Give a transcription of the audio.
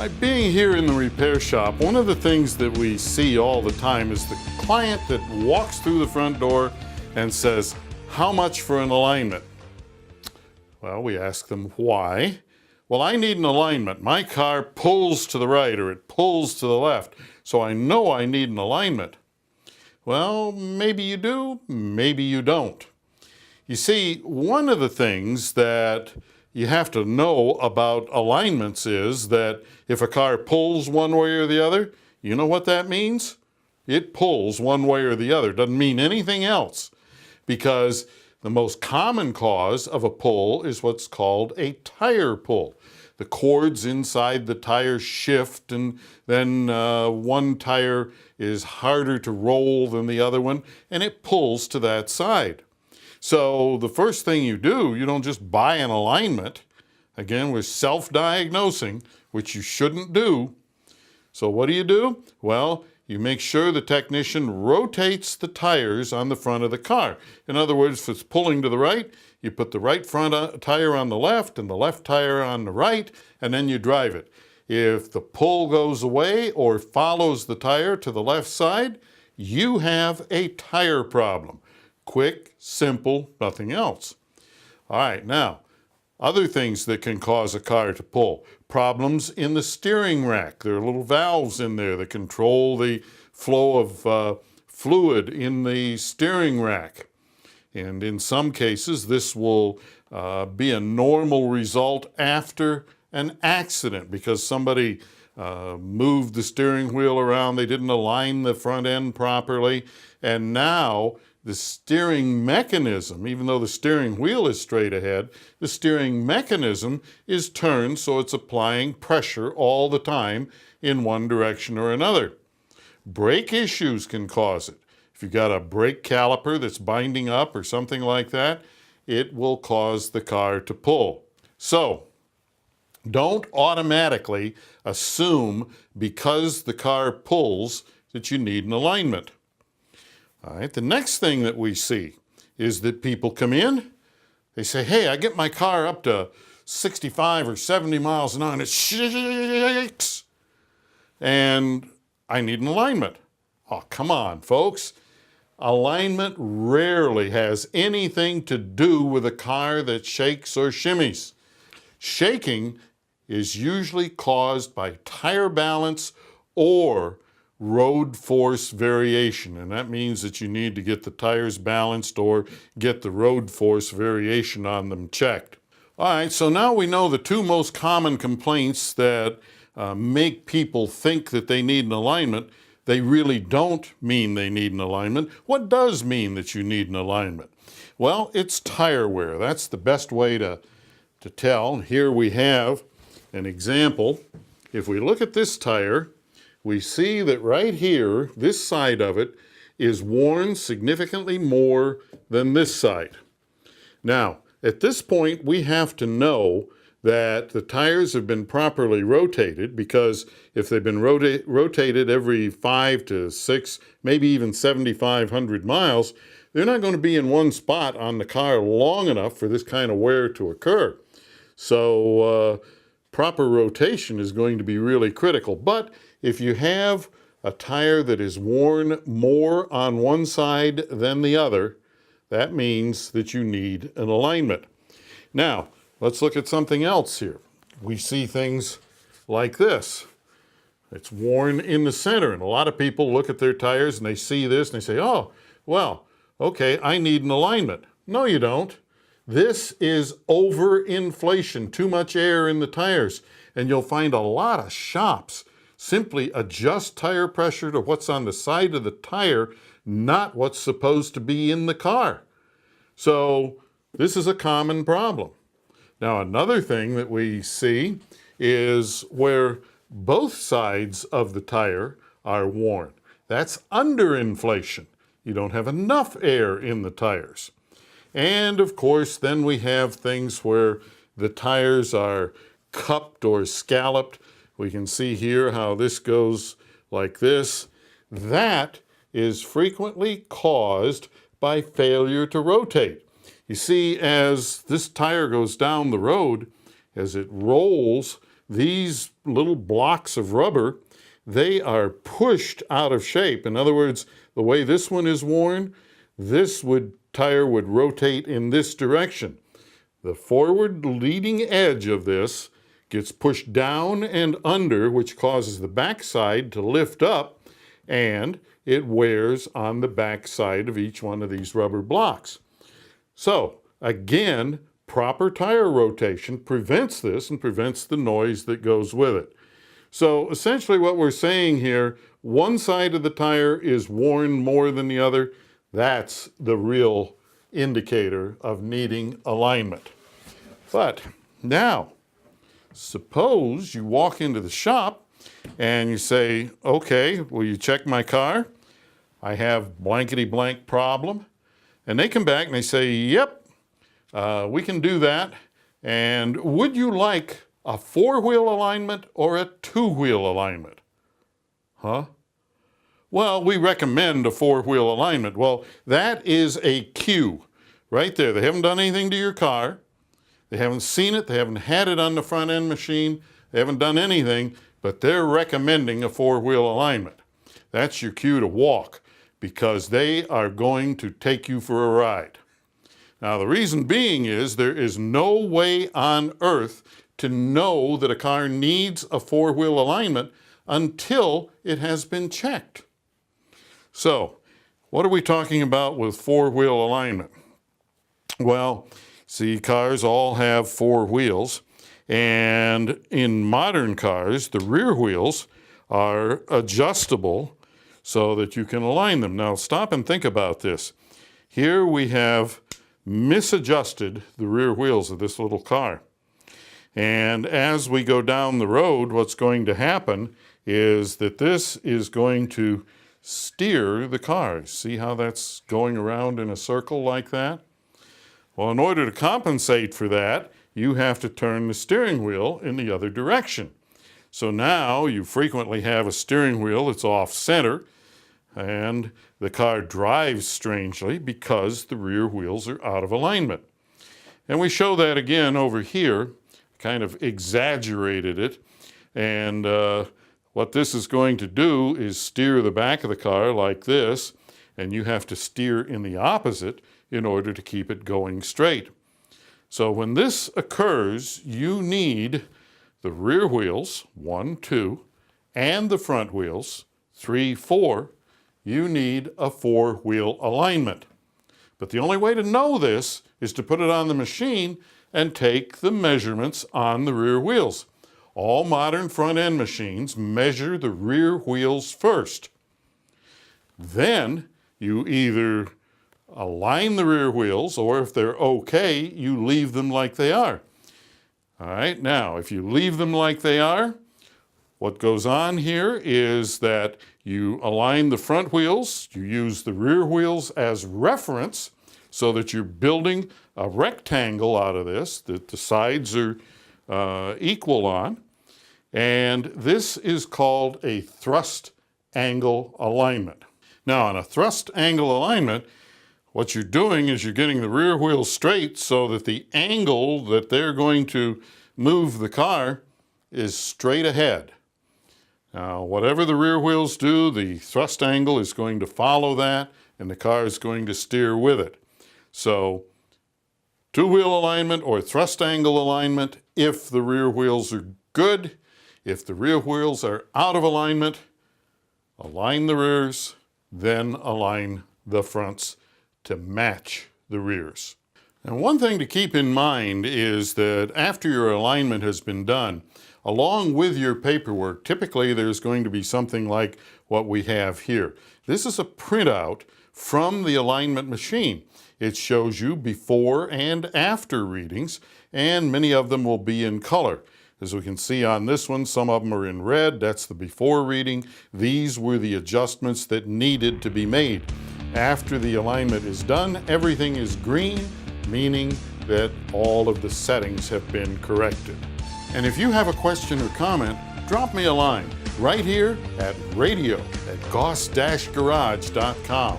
Being here in the repair shop, one of the things that we see all the time is the client that walks through the front door and says, "How much for an alignment?" Well, we ask them why. "Well, I need an alignment. My car pulls to the right or it pulls to the left, so I know I need an alignment." Well, maybe you do, maybe you don't. You see, one of the things that you have to know about alignments is that if a car pulls one way or the other, you know what that means? It pulls one way or the other. Doesn't mean anything else, because the most common cause of a pull is what's called a tire pull. The cords inside the tire shift, and then one tire is harder to roll than the other one, and it pulls to that side. So the first thing you do, you don't just buy an alignment. Again, we're self-diagnosing, which you shouldn't do. So what do? Well, you make sure the technician rotates the tires on the front of the car. In other words, if it's pulling to the right, you put the right front tire on the left and the left tire on the right, and then you drive it. If the pull goes away or follows the tire to the left side, you have a tire problem. Quick, simple, nothing else. All right, now, other things that can cause a car to pull. Problems in the steering rack. There are little valves in there that control the flow of fluid in the steering rack. And in some cases, this will be a normal result after an accident because somebody moved the steering wheel around, they didn't align the front end properly, and now the steering mechanism, even though the steering wheel is straight ahead, the steering mechanism is turned so it's applying pressure all the time in one direction or another. Brake issues can cause it. If you've got a brake caliper that's binding up or something like that, it will cause the car to pull. So, don't automatically assume because the car pulls that you need an alignment. All right, the next thing that we see is that people come in, they say, "Hey, I get my car up to 65 or 70 miles an hour and it shakes, and I need an alignment." Oh, come on, folks. Alignment rarely has anything to do with a car that shakes or shimmies. Shaking is usually caused by tire balance or road force variation, and that means that you need to get the tires balanced or get the road force variation on them checked. All right, so now we know the two most common complaints that make people think that they need an alignment. They really don't mean they need an alignment. What does mean that you need an alignment? Well, it's tire wear. That's the best way to tell. Here we have an example. If we look at this tire, we see that right here, this side of it is worn significantly more than this side. Now, at this point, we have to know that the tires have been properly rotated, because if they've been rotated every 5 to 6, maybe even 7,500 miles, they're not going to be in one spot on the car long enough for this kind of wear to occur. So proper rotation is going to be really critical. But if you have a tire that is worn more on one side than the other, that means that you need an alignment. Now, let's look at something else here. We see things like this. It's worn in the center, and a lot of people look at their tires and they see this and they say, "Oh, well, okay, I need an alignment." No, you don't. This is overinflation, too much air in the tires, and you'll find a lot of shops simply adjust tire pressure to what's on the side of the tire, not what's supposed to be in the car. So this is a common problem. Now, another thing that we see is where both sides of the tire are worn. That's underinflation. You don't have enough air in the tires. And of course, then we have things where the tires are cupped or scalloped. We can see here how this goes like this. That is frequently caused by failure to rotate. You see, as this tire goes down the road, as it rolls, these little blocks of rubber, they are pushed out of shape. In other words, the way this one is worn, this tire would rotate in this direction. The forward leading edge of this gets pushed down and under, which causes the backside to lift up, and it wears on the backside of each one of these rubber blocks. So, again, proper tire rotation prevents this and prevents the noise that goes with it. So essentially what we're saying here, one side of the tire is worn more than the other. That's the real indicator of needing alignment. But now, suppose you walk into the shop and you say, okay, will you check my car? I have blankety blank problem. And they come back and they say, yep, we can do that. And would you like a 4-wheel alignment or a 2-wheel alignment? Huh? Well, we recommend a 4-wheel alignment. Well, that is a cue right there. They haven't done anything to your car. They haven't seen it. They haven't had it on the front end machine. They haven't done anything, but they're recommending a 4-wheel alignment. That's your cue to walk, because they are going to take you for a ride. Now, the reason being is there is no way on earth to know that a car needs a 4-wheel alignment until it has been checked. So, what are we talking about with 4-wheel alignment? Well, see, cars all have 4 wheels, and in modern cars, the rear wheels are adjustable so that you can align them. Now, stop and think about this. Here we have misadjusted the rear wheels of this little car. And as we go down the road, what's going to happen is that this is going to steer the car. See how that's going around in a circle like that? Well, in order to compensate for that, you have to turn the steering wheel in the other direction. So now you frequently have a steering wheel that's off center, and the car drives strangely because the rear wheels are out of alignment. And we show that again over here, kind of exaggerated it. And what this is going to do is steer the back of the car like this, and you have to steer in the opposite in order to keep it going straight. So when this occurs, you need the rear wheels, 1, 2, and the front wheels, 3, 4. You need a 4-wheel alignment. But the only way to know this is to put it on the machine and take the measurements on the rear wheels. All modern front-end machines measure the rear wheels first. Then you either align the rear wheels, or if they're okay, you leave them like they are. All right, now, if you leave them like they are, what goes on here is that you align the front wheels, you use the rear wheels as reference so that you're building a rectangle out of this that the sides are equal on. And this is called a thrust angle alignment. Now, on a thrust angle alignment, what you're doing is you're getting the rear wheels straight so that the angle that they're going to move the car is straight ahead. Now, whatever the rear wheels do, the thrust angle is going to follow that, and the car is going to steer with it. So, 2-wheel alignment or thrust angle alignment if the rear wheels are good. If the rear wheels are out of alignment, align the rears, then align the fronts to match the rears. And one thing to keep in mind is that after your alignment has been done, along with your paperwork, typically there's going to be something like what we have here. This is a printout from the alignment machine. It shows you before and after readings, and many of them will be in color. As we can see on this one, some of them are in red. That's the before reading. These were the adjustments that needed to be made. After the alignment is done, everything is green, meaning that all of the settings have been corrected. And if you have a question or comment, drop me a line right here at radio@goss-garage.com.